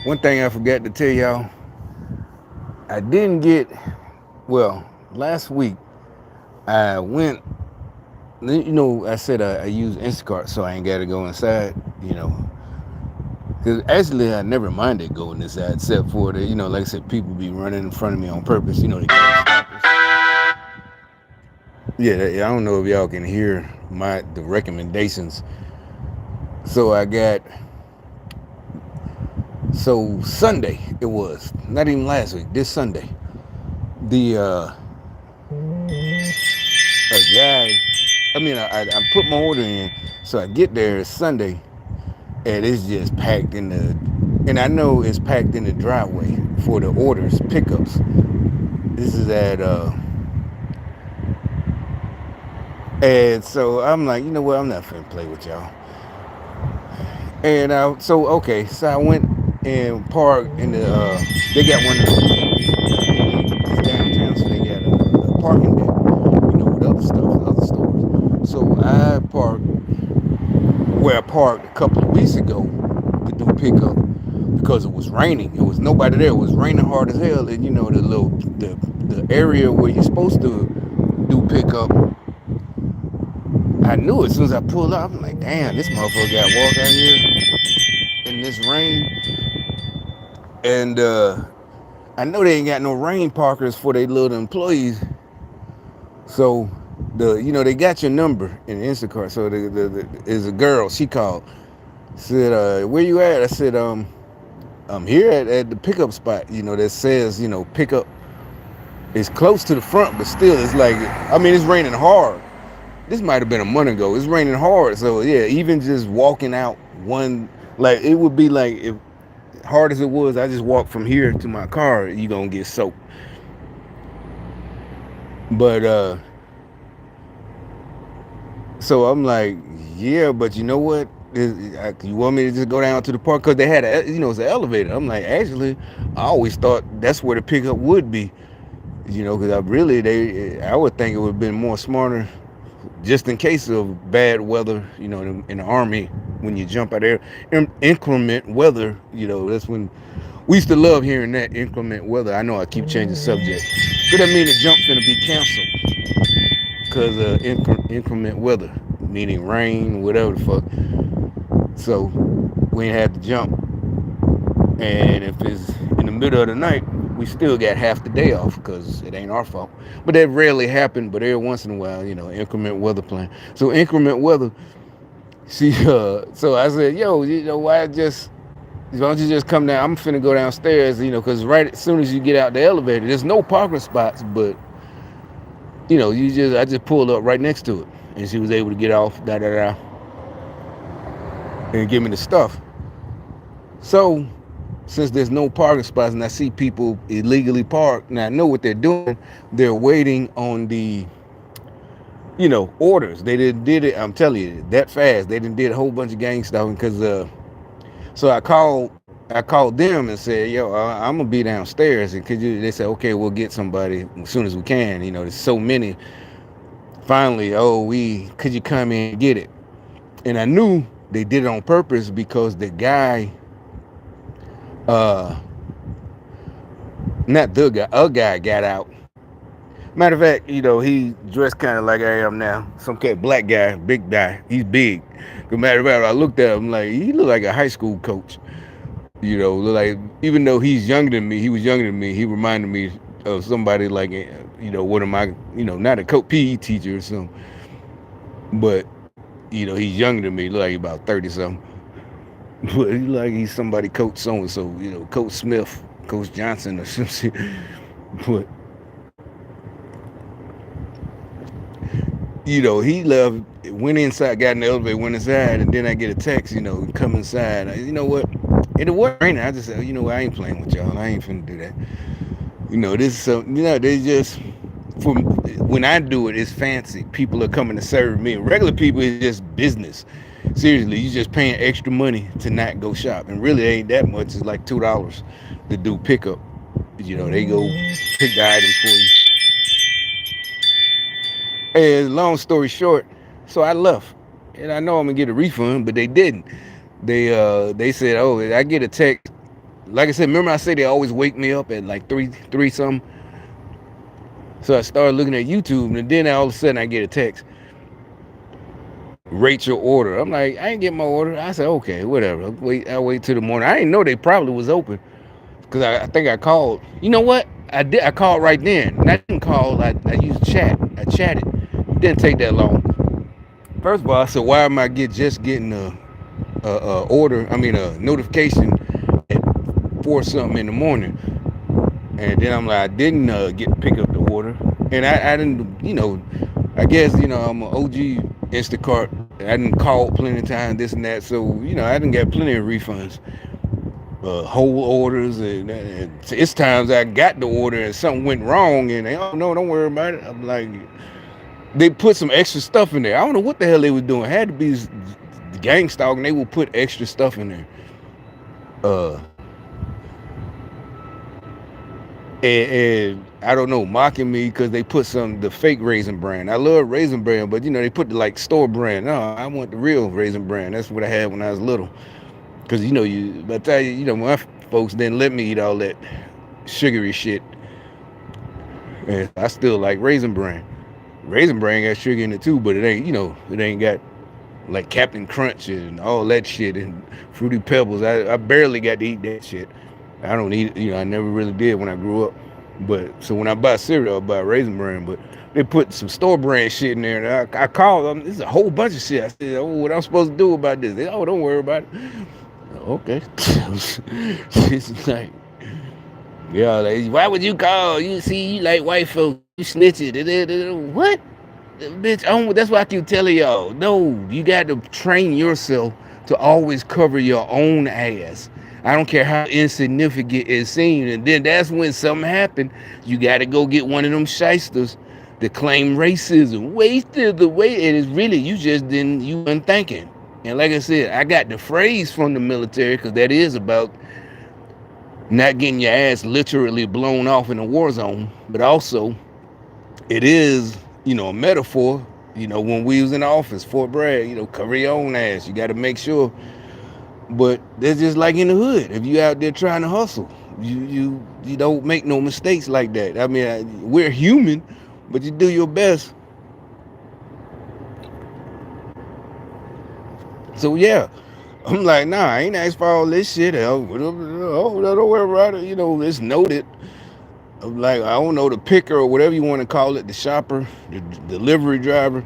One thing I forgot to tell y'all, I didn't get, well, last week I went, I said I use Instacart so I ain't got to go inside. Because actually I never minded going inside except for like I said, people be running in front of me on purpose, the game stoppers. Yeah, I don't know if y'all can hear the recommendations. So I got, so Sunday it was, not even last week, this Sunday, the, a guy, I put my order in, so I get there Sunday, and it's just packed in and I know it's packed in the driveway for the orders, pickups. This is and so I'm like, you know what, I'm not finna play with y'all. And so I went and parked in they got one of it's downtown, so they got a parking deck, with other stuff, other stores. So I parked where I parked a couple of weeks ago to do pickup because it was raining. It was nobody there. It was raining hard as hell, and the area where you're supposed to do pickup. I knew it as soon as I pulled up. I'm like, damn, this motherfucker got to walk out here in this rain, and I know they ain't got no rain parkers for their little employees. So they got your number in Instacart. So is a girl. She called, said, "Where you at?" I said, I'm here at the pickup spot. That says pickup. It's close to the front, but still, it's like it's raining hard. This might have been a month ago. It's raining hard, so yeah. Even just walking out like it would be like if hard as it was, I just walked from here to my car. You gonna get soaked. But so I'm like, yeah, but you know what? You want me to just go down to the park? Because they had it's an elevator. I'm like, actually, I always thought that's where the pickup would be. Because I would think it would have been more smarter, just in case of bad weather. In the army, when you jump out there, inclement weather. That's when we used to love hearing that inclement weather. I know I keep changing subject, but that mean the jump's gonna be canceled because of increment weather, meaning rain, whatever the fuck. So we ain't had to jump, and if it's in the middle of the night, we still got half the day off because it ain't our fault. But that rarely happened. But every once in a while, increment weather plan. So increment weather. So I said, yo, why don't you just come down? I'm finna go downstairs, because right as soon as you get out the elevator, there's no parking spots, but I just pulled up right next to it, and she was able to get off, and give me the stuff. So, since there's no parking spots, and I see people illegally parked, and I know what they're doing, they're waiting on the, orders. They didn't did it. I'm telling you, that fast. They didn't did a whole bunch of gang stuff because. So I called them and said, yo, I'm gonna be downstairs, and they said, okay, we'll get somebody as soon as we can. There's so many. Finally, could you come in and get it? And I knew they did it on purpose because the guy, uh, not the guy, a guy got out. Matter of fact, he dressed kind of like I am now. Some kind of black guy, big guy. He's big. But matter of fact, I looked at him like he looked like a high school coach. Look like, even though he's younger than me, he was younger than me. He reminded me of somebody like, one of my, not a PE teacher or something, but he's younger than me. Look like about 30 something. But he like he's somebody, Coach so and so, Coach Smith, Coach Johnson or some shit. But he left, went inside, got in the elevator, went inside, and then I get a text, come inside. You know what? And it wasn't raining. I just said, what? I ain't playing with y'all. I ain't finna do that. This is something, they just, for when I do it, it's fancy. People are coming to serve me. Regular people is just business. Seriously, you just paying extra money to not go shop. And really ain't that much. It's like $2 to do pickup. They go pick the items for you. And long story short, so I left. And I know I'm gonna get a refund, but they didn't. They said, I get a text like I said, remember I said they always wake me up at like three something. So I started looking at YouTube, and then all of a sudden I get a text, rate your order. I'm like, I ain't get my order. I said, okay, whatever. I'll wait till the morning. I didn't know they probably was open because I think I called. You know what? I did. I called right then, and I didn't call. I used chat. I chatted. It didn't take that long. First of all, I said, why am I just getting order? I mean, a notification at 4 something in the morning. And then I'm like, I didn't get to pick up the order, and I didn't, I guess I'm an OG Instacart. I didn't call plenty of times, this and that, so I didn't get plenty of refunds, whole orders, and it's times I got the order and something went wrong, and they, oh no, don't worry about it. I'm like, they put some extra stuff in there. I don't know what the hell they was doing. It had to be gang stalking. They would put extra stuff in there. Uh, and I don't know, mocking me because they put the fake Raisin Bran. I love Raisin Bran, but they put the like store brand. No, I want the real Raisin Bran. That's what I had when I was little. Because I tell you, my folks didn't let me eat all that sugary shit, and I still like Raisin Bran. Raisin Bran got sugar in it too, but it ain't got like Captain Crunch and all that shit and Fruity Pebbles. I barely got to eat that shit. I don't eat it, I never really did when I grew up. But so when I buy cereal, I buy Raisin Bran. But they put some store brand shit in there. And I called them. This is a whole bunch of shit. I said, oh, what I'm supposed to do about this? They, oh, don't worry about it. Okay. It's like, yeah, like, why would you call? You see, you like white folks. You snitching. What? Bitch, that's why I keep telling y'all. No, you got to train yourself to always cover your own ass. I don't care how insignificant it seems. And then that's when something happened. You got to go get one of them shysters that claim racism. Wasted the way it is really, you weren't thinking. And like I said, I got the phrase from the military because that is about not getting your ass literally blown off in a war zone. But also, it is, a metaphor, when we was in the office, Fort Bragg, cover your own ass. You got to make sure. But that's just like in the hood. If you out there trying to hustle, you don't make no mistakes like that. I mean, we're human, but you do your best. So yeah, I'm like, nah, I ain't asked for all this shit. Oh, don't worry about it. It's noted. I'm like, I don't know, the picker or whatever you want to call it, the shopper, the delivery driver.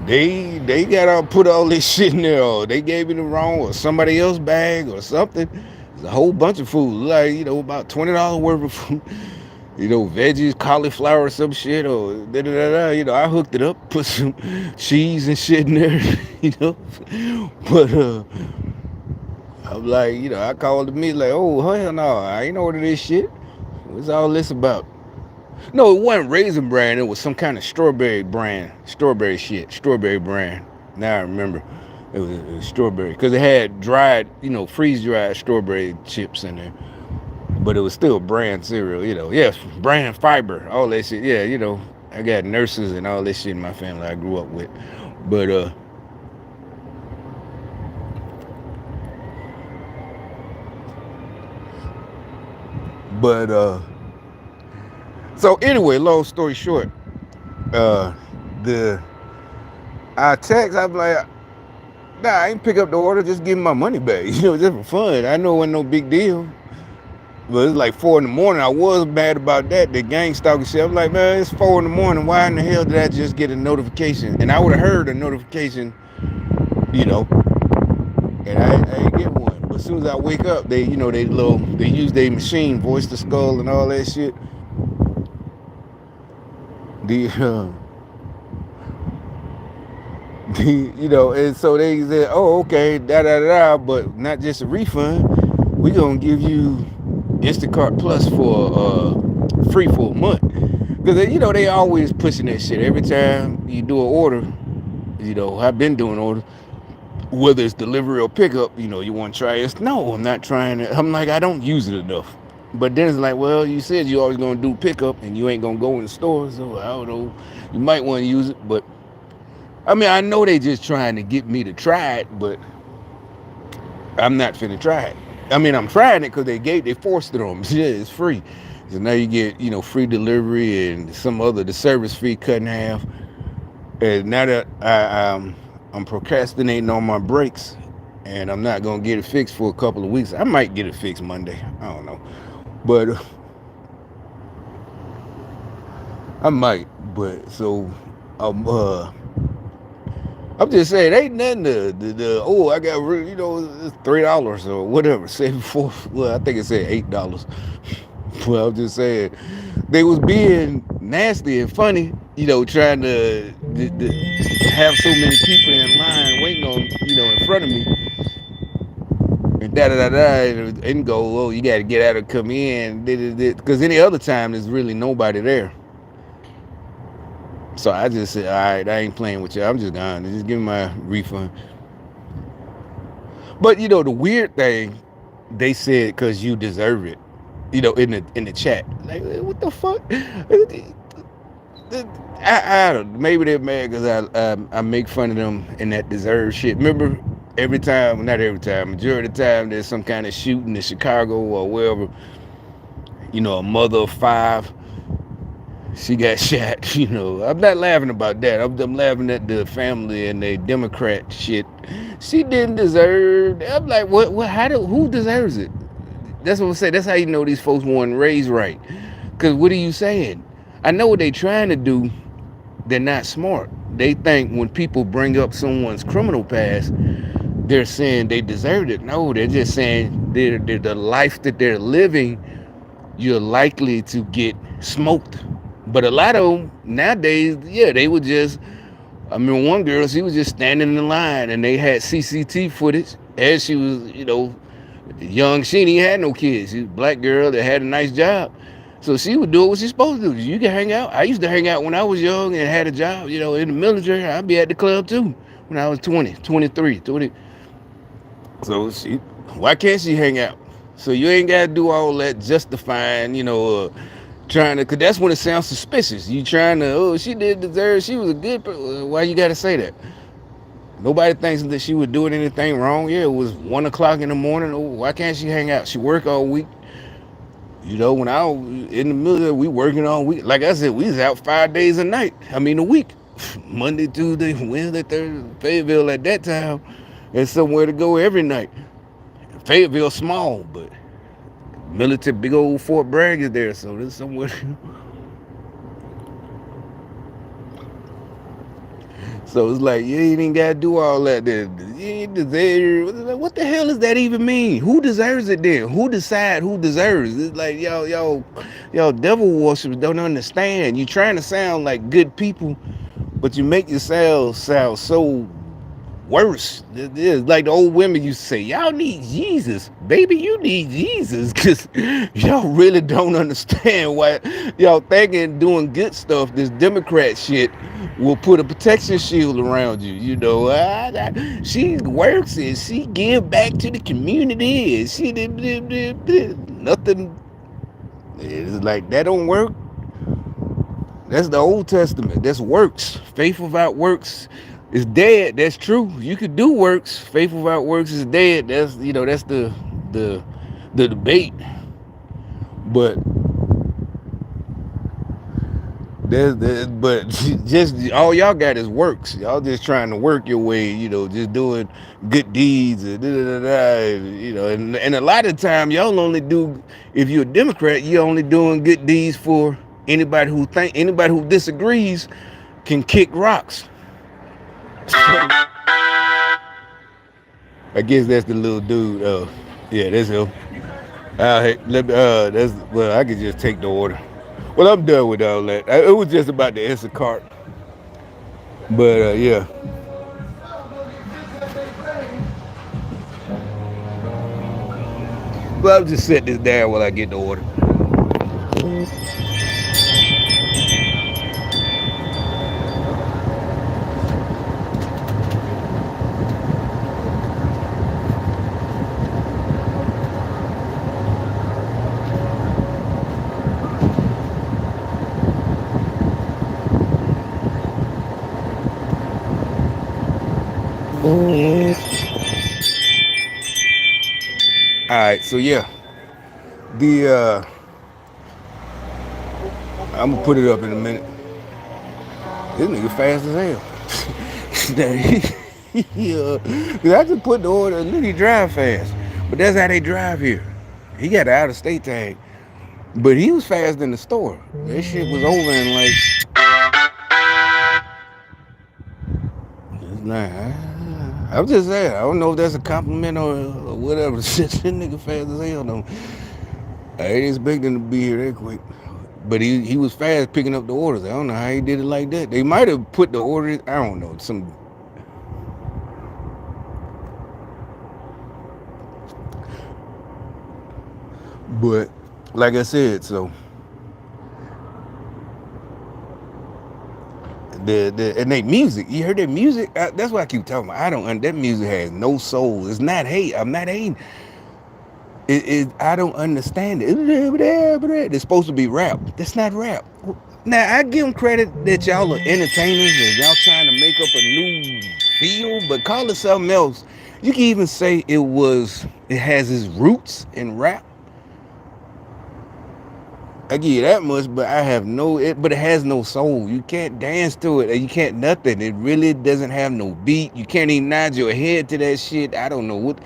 They got to put all this shit in there, or they gave it the wrong, or somebody else bag or something. There's a whole bunch of food, like about $20 worth of food. Veggies, cauliflower, or some shit, or da da da da. I hooked it up, put some cheese and shit in there, But I'm like, I called the meat like, oh hell no, I ain't ordered this shit. What's all this about? No, it wasn't Raisin Bran. It was some kind of strawberry brand. Strawberry brand. Now I remember. It was strawberry. Because it had dried, freeze-dried strawberry chips in there. But it was still brand cereal, Yes, brand fiber, all that shit. Yeah, I got nurses and all this shit in my family I grew up with. But, so anyway, long story short, the I text, I'm like, nah, I ain't pick up the order, just give me my money back. Just for fun. I know it wasn't no big deal. But it's like 4 in the morning. I was mad about that, the gang stalking shit. I'm like, man, it's 4 in the morning. Why in the hell did I just get a notification? And I would have heard a notification, and I ain't get one. But as soon as I wake up, they use their machine, voice to skull and all that shit. And so they said, oh, okay, but not just a refund. We gonna give you Instacart Plus for free for a month. Because they always pushing that shit. Every time you do an order, I've been doing orders, whether it's delivery or pickup, you want to try it. No, I'm not trying it. I'm like, I don't use it enough. But then it's like, well, you said you always gonna do pickup and you ain't gonna go in the store, so I don't know. You might want to use it, but I mean, I know they just trying to get me to try it, but I'm not finna try it. I mean, I'm trying it because they forced it on me. Yeah, it's free. So now you get free delivery and some other the service fee cut in half. And now that I'm procrastinating on my brakes, and I'm not gonna get it fixed for a couple of weeks. I might get it fixed Monday. I don't know, but I might. But so um uh I'm just saying, ain't nothing oh, I got it's $3 or whatever. Say before, well, I think it said $8. Well, I'm just saying, they was being nasty and funny, trying to have so many people in line waiting on, in front of me, and da da da da, and go, oh, you got to get out and come in, because any other time there's really nobody there. So I just said, all right, I ain't playing with you. I'm just gone. Just give me my refund. But the weird thing, they said because you deserve it. In the chat, like what the fuck? I don't. Maybe they're mad because I make fun of them and that deserve shit. Remember, every time, not every time, majority of the time, there's some kind of shooting in Chicago or wherever. A mother of five, she got shot. I'm not laughing about that. I'm laughing at the family and the Democrat shit. She didn't deserve. I'm like, what? What? Who deserves it? That's what I'm saying. That's how you know these folks weren't raised right. Cause what are you saying? I know what they trying to do. They're not smart. They think when people bring up someone's criminal past, they're saying they deserved it. No, they're just saying they're the life that they're living, you're likely to get smoked. But a lot of them nowadays, yeah, they would just. I mean, one girl, she was just standing in the line, and they had CCTV footage as she was, young. She ain't had no kids. She was a black girl that had a nice job. So she would do what she's supposed to do. You can hang out. I used to hang out when I was young and had a job, in the military. I'd be at the club too when I was 20, 23, 20. So why can't she hang out? So you ain't got to do all that justifying, trying to, because that's when it sounds suspicious. You trying to, oh, she did deserve, she was a good person. Why you got to say that? Nobody thinks that she was doing anything wrong. Yeah, it was 1 o'clock in the morning. Oh, why can't she hang out? She work all week. When I was in the military, we working all week. Like I said, we was out 5 days a week. Monday, Tuesday, Wednesday, Thursday. Fayetteville at that time, there's somewhere to go every night. Fayetteville small, but military, big old Fort Bragg is there, so there's somewhere. So it's like, you ain't even gotta do all that. You ain't deserve. What the hell does that even mean? Who deserves it then? Who decide who deserves? It's like y'all devil worshippers don't understand. You trying to sound like good people, but you make yourself sound so worse. It's like the old women used to say, y'all need Jesus. Baby, you need Jesus. Because y'all really don't understand why y'all thinking doing good stuff, this Democrat shit, will put a protection shield around you. She works and she give back to the community. And she nothing. It's like, that don't work. That's the Old Testament. That's works. Faith without works is dead. That's true. You could do works. Faith without works is dead. That's that's the debate. But but just all y'all got is works. Y'all just trying to work your way. Just doing good deeds and and a lot of time y'all only do, if you're a Democrat, you're only doing good deeds for anybody who disagrees can kick rocks. I guess that's the little dude. Yeah, that's him. I could just take the order. Well, I'm done with all that. It was just about the Instacart. But yeah. Well, I'll just set this down while I get the order. All right, so yeah, the I'm gonna put it up in a minute. This nigga fast as hell. Yeah, cause I just put the order. Look, he drive fast, but that's how they drive here. He got the out of state tag, but he was fast in the store. That shit was over in like. It's like I'm just saying. I don't know if that's a compliment or whatever. Shit, that nigga fast as hell though. I ain't expecting to be here that quick. But he was fast picking up the orders. I don't know how he did it like that. They might have put the orders. I don't know some. But like I said, so the and they music. You heard that music? That's what I keep talking about. I don't. That music has no soul. It's not hate. I'm not hating. I don't understand it. It's supposed to be rap. That's not rap. Now I give them credit that y'all are entertainers and y'all trying to make up a new field, but call it something else. You can even say it has its roots in rap. I give you that much, but I have but it has no soul. You can't dance to it. You can't nothing. It really doesn't have no beat. You can't even nod your head to that shit. I don't know what.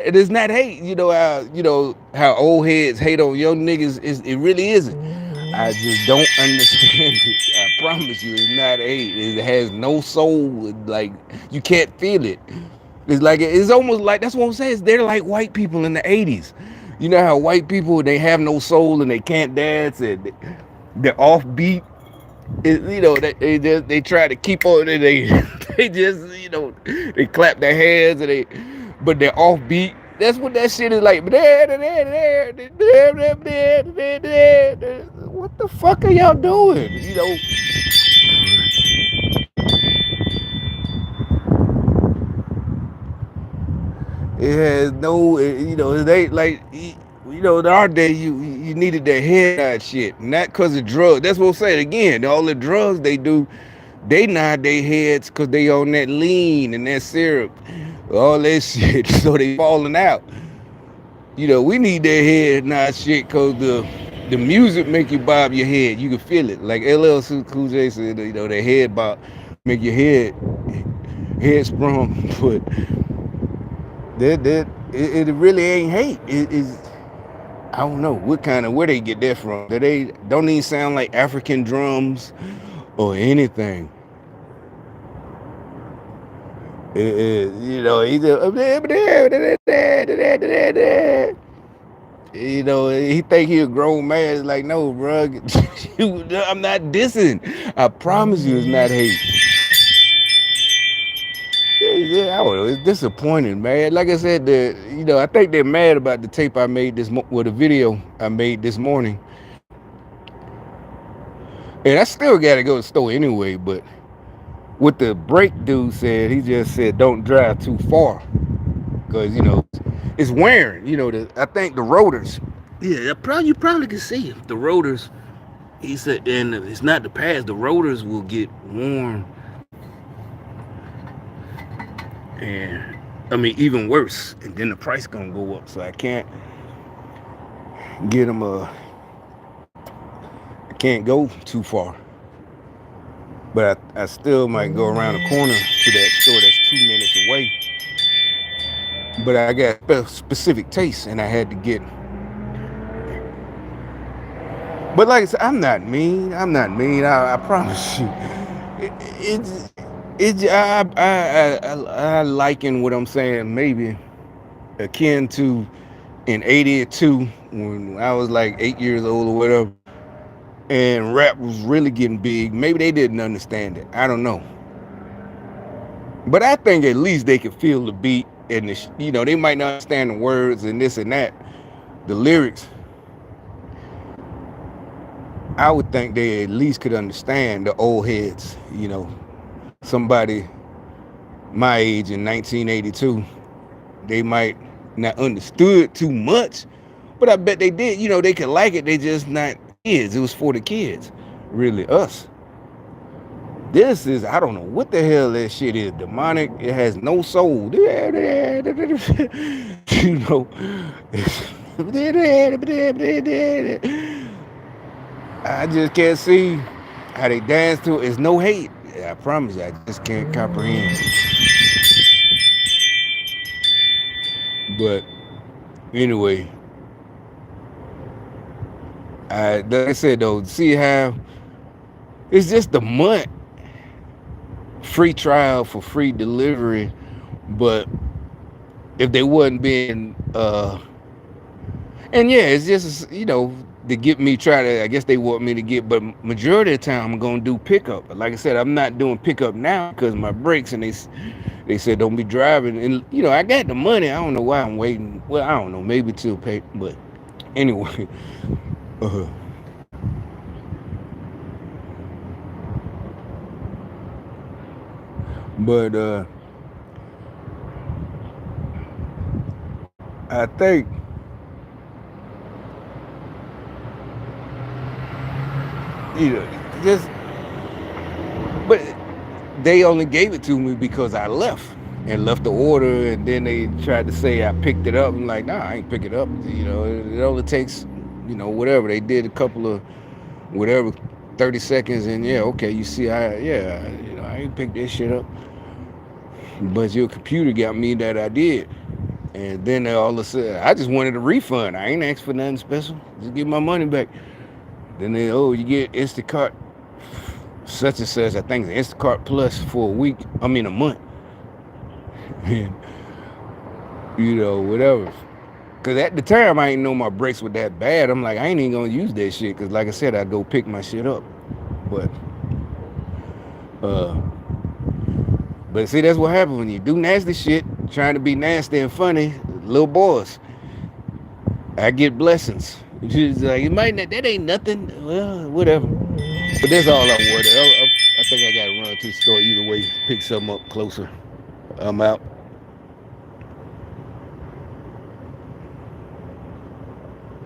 It is not hate. You know how old heads hate on young niggas. It really isn't. I just don't understand it. I promise you, it's not hate. It has no soul. Like you can't feel it. It's almost like that's what I'm saying. They're like white people in the '80s. You know how white people they have no soul and they can't dance and they're offbeat. They try to keep on. They they just they clap their hands but they're offbeat. That's what that shit is like. What the fuck are y'all doing? It has no, they like, in our day, you needed that head nod shit, not because of drugs. That's what I'm saying again. All the drugs they do, they nod their heads because they on that lean and that syrup, all that shit. So they falling out. We need that head nod shit because the music make you bob your head. You can feel it. Like LL Cool J said, the head bob make your head sprung, but. It really ain't hate. It is I don't know where they get that from. They don't even sound like African drums or anything. He think he a grown man. It's like, no, bro. I'm not dissing. I promise you, it's not hate. Yeah, I don't know. It's disappointing, man. Like I said, I think they're mad about the tape I made the video I made this morning, and I still got to go to the store anyway. But what the brake dude said, he just said, "Don't drive too far, because it's wearing. I think the rotors. Yeah, you probably can see it. The rotors. He said, and it's not the pads. The rotors will get worn, and I mean even worse. And then the price gonna go up. So I can't get them I can't go too far, but I still might go around the corner to that store that's 2 minutes away. But I got specific tastes, and I had to get. But like I said, I'm not mean. I promise you. I liken what I'm saying maybe akin to in '82 when I was like 8 years old or whatever, and rap was really getting big. Maybe they didn't understand it. I don't know. But I think at least they could feel the beat and they might not understand the words and this and that, the lyrics. I would think they at least could understand the old heads. Somebody my age in 1982, they might not understood too much, but I bet they did. They could like it. They just not kids. It was for the kids, really us. This is, I don't know what the hell that shit is. Demonic. It has no soul. You know. I just can't see how they dance to it. It's no hate. I promise you, I just can't comprehend. But anyway, like I said though, see how it's just a month free trial for free delivery, but if they wasn't being and yeah, it's just to get me try to, I guess they want me to get, but majority of the time I'm gonna do pickup. Like I said, I'm not doing pickup now because my brakes, and they said don't be driving, and I got the money. I don't know why I'm waiting. Well, I don't know, maybe till pay, but anyway. uh, but I think just, but they only gave it to me because I left and left the order, and then they tried to say I picked it up. I'm like, nah, I ain't pick it up. It only takes, whatever. They did a couple of whatever, 30 seconds, and yeah, okay, you see, I ain't picked this shit up, but your computer got me that I did. And then they all of a sudden, I just wanted a refund. I ain't asked for nothing special. Just get my money back. Then you get Instacart such and such. I think it's Instacart Plus for a week. I mean a month. And whatever. Cause at the time I ain't know my brakes were that bad. I'm like, I ain't even gonna use that shit. Cause like I said, I go pick my shit up. But uh, but see, that's what happens when you do nasty shit, trying to be nasty and funny. Little boys, I get blessings. It's like, it might not, that ain't nothing. Well, whatever. But that's all I wanted. I think I got to run to the store either way, pick something up closer. I'm out.